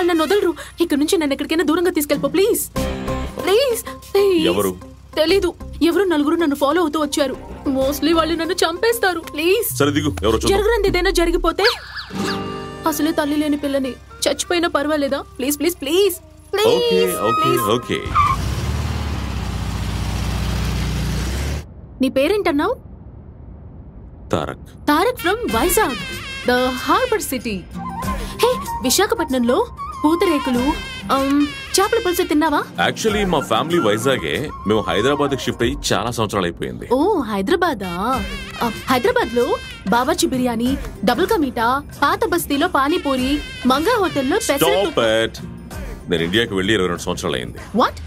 వాళ్ళు నన్ను వదలరు. ఇక్కడ నుంచి నన్ను ఎక్కడికైనా దూరంగా తీసుకెళ్ళిపో ప్లీజ్ ప్లీజ్. ఎవరు? తెలీదు. ఎవరు నలుగురు నన్ను ఫాలో అవుతూ వచ్చారు. మోస్ట్లీ వాళ్ళు నన్ను చంపేస్తారు. ప్లీజ్. సరే దిగు. జరగరంది ఏదైనా జరిగిపోతే? అసలే తల్లి లేని పిల్లని, చచ్చిపోయినా పర్వాలేదా? Please please please okay. నీ పేరేంటన్నావు? Tarak. Tarak from Vizag, the harbour city. Hey, విశాఖపట్నంలో పూతరేకులు, చేపల పులుసు తిన్నావా? యాక్చువల్లీ మా ఫ్యామిలీ వైజాగే. మేము హైదరాబాద్ షిఫ్ట్ అయ్యి చాలా సంవత్సరాలు అయిపోయింది. ఓ హైదరాబాదా? హైదరాబాద్ లో బావర్చి బిర్యానీ, డబుల్ కా మీఠా, పాత బస్తీలో పానీపూరి, మంగా హోటల్లో నేను ఇండియాకి వెళ్ళి 22 సంవత్సరాలు అయింది. వాట్?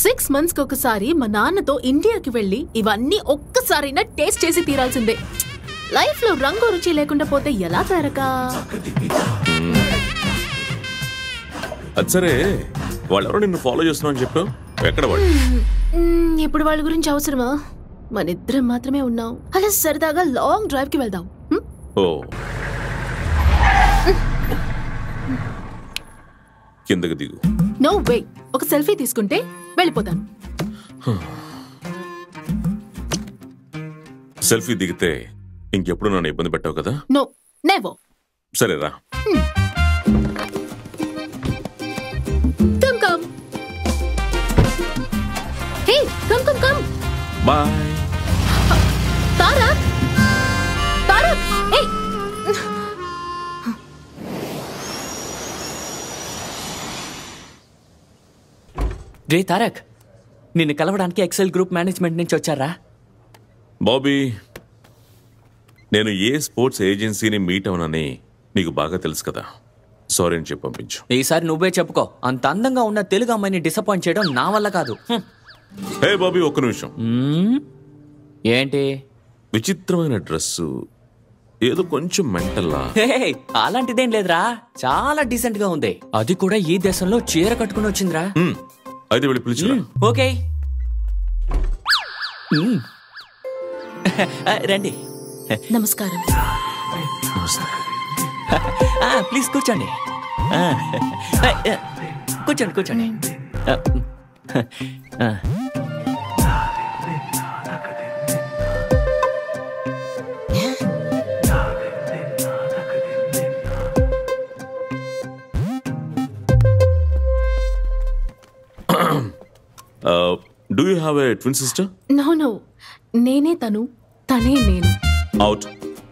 6 months కి ఒకసారి మా నాన్నతో ఇండియాకి వెళ్ళి ఇవన్నీ ఒక్కసారైనా టేస్ట్ చేసి తీరాల్సిందే. లైఫ్ లో రంగు రుచి లేకుండా పోతే ఎలా తారకా? అది సరే, వాళ్ళెవరో నిన్ను ఫాలో చేస్తున్నా అని చెప్పావు. ఎక్కడ వాళ్ళు? ఇప్పుడు వాళ్ళ గురించి అవసరమా? మనిద్దరం మాత్రమే ఉన్నాం. అలా సరదాగా లాంగ్ డ్రైవ్ కి వెళ్దాం. ఓ, కిందకి దిగు. No way. ఒక సెల్ఫీ తీసుకుంటే వెళ్ళిపోతాను. సెల్ఫీ దిగితే ఇంకెప్పుడు నన్ను ఇబ్బంది పెట్టావు కదా? No, never. సరేరా. Come. Hey, come. Bye. Tarak. Hey. రే తారక్, నిన్ను కలవడానికి ఎక్సెల్ గ్రూప్ మేనేజ్మెంట్ నుంచి వచ్చారా? బాబీ, నేను ఏ స్పోర్ట్స్ ఏజెన్సీని మీట్ అవనని నీకు బాగా తెలుసు కదా. సారీ అని చెప్పి పంపించు. ఈసారి నువ్వే చెప్పుకో. అంత అందంగా ఉన్న తెలుగు అమ్మాయిని డిసప్పాయింట్ చేయడం నా వల్ల కాదు. హే బాబీ, ఒక్క నిమిషం. ఏంటి? విచిత్రమైన డ్రెస్సు, ఏదో కొంచెం మెంటల్లా. అలాంటిదేం లేదురా, చాలా డీసెంట్ గా ఉంది. అది కూడా ఈ దేశంలో చీర కట్టుకుని వచ్చిందిరా. అయితే వెళ్ళి పిలిచిరా. ఓకే రండి. నమస్కారం. ప్లీజ్ కూర్చోండి. కూర్చోండి. Do you have a twin sister? No. నేనే తను, తనే నేను. Out.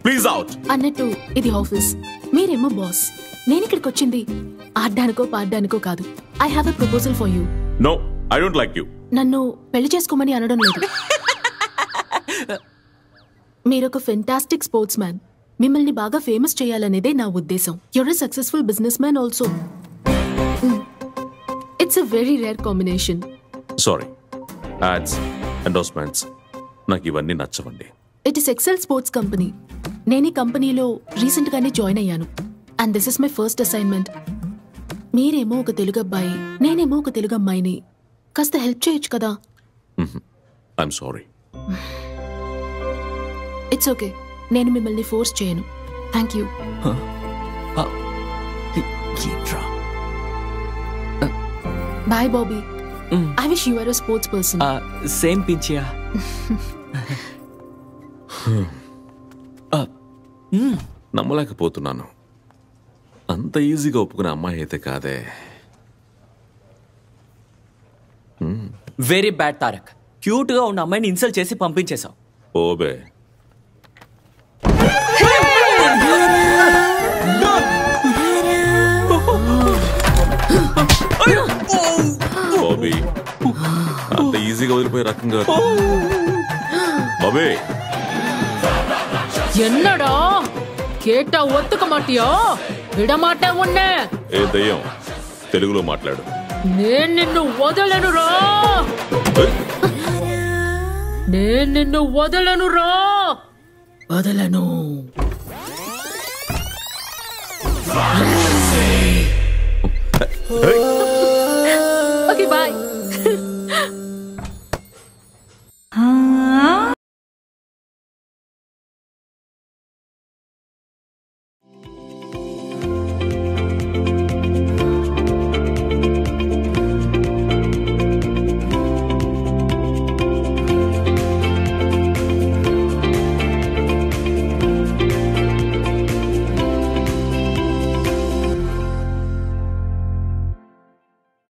Please out. అన్నట్టు ఇది ఆఫీస్, మీరేమో బాస్. నేను ఇక్కడికి వచ్చింది ఆడడానికో పాడడానికో కాదు. I have a proposal for you. No, I don't like you. నన్ను పెళ్లి చేసుకోమని అనడం లేదు. మీరొక ఫెంటాస్టిక్ స్పోర్ట్స్ మ్యాన్. మిమ్మల్ని బాగా ఫేమస్ చేయాలనేదే నా ఉద్దేశం. You're a successful businessman also. It's a very rare combination. Sorry, ads, endorsements నాకు ఇవన్నీ నచ్చవండి. It is Excel sports company. నేను ఈ కంపెనీలో రీసెంట్ గానే జాయిన్ అయ్యాను. And this is my first assignment. మీరేమో ఒక తెలుగు అబ్బాయి, నేనేమో ఒక తెలుగు అమ్మాయిని. కాస్త హెల్ప్ చేయొచ్చు కదా? I'm sorry. ఇట్స్ ఓకే, నేను మిమ్మల్ని ఫోర్స్ చేయను. Thank you. Bye Bobby. I wish you were a sports person. Same pinchiya. నమ్మలేకపోతున్నాను. అంత ఈజీగా ఒప్పుకునే అమ్మాయి అయితే కాదే. Very bad Tarak. క్యూట్ గా ఉన్న అమ్మాయిని ఇన్సల్ట్ చేసి పంపించేశావు. ఓబే, బాబీ, అంత ఈజీగా వదిలిపోయే రకంగా బాబీ. ఎన్నడా కేటా ఒత్తుక మాటియో విడమాట ఉన్నే. ఏ దయ్యం, తెలుగులో మాట్లాడు. నేను నిన్ను వదలనురా. వదలను. Hey!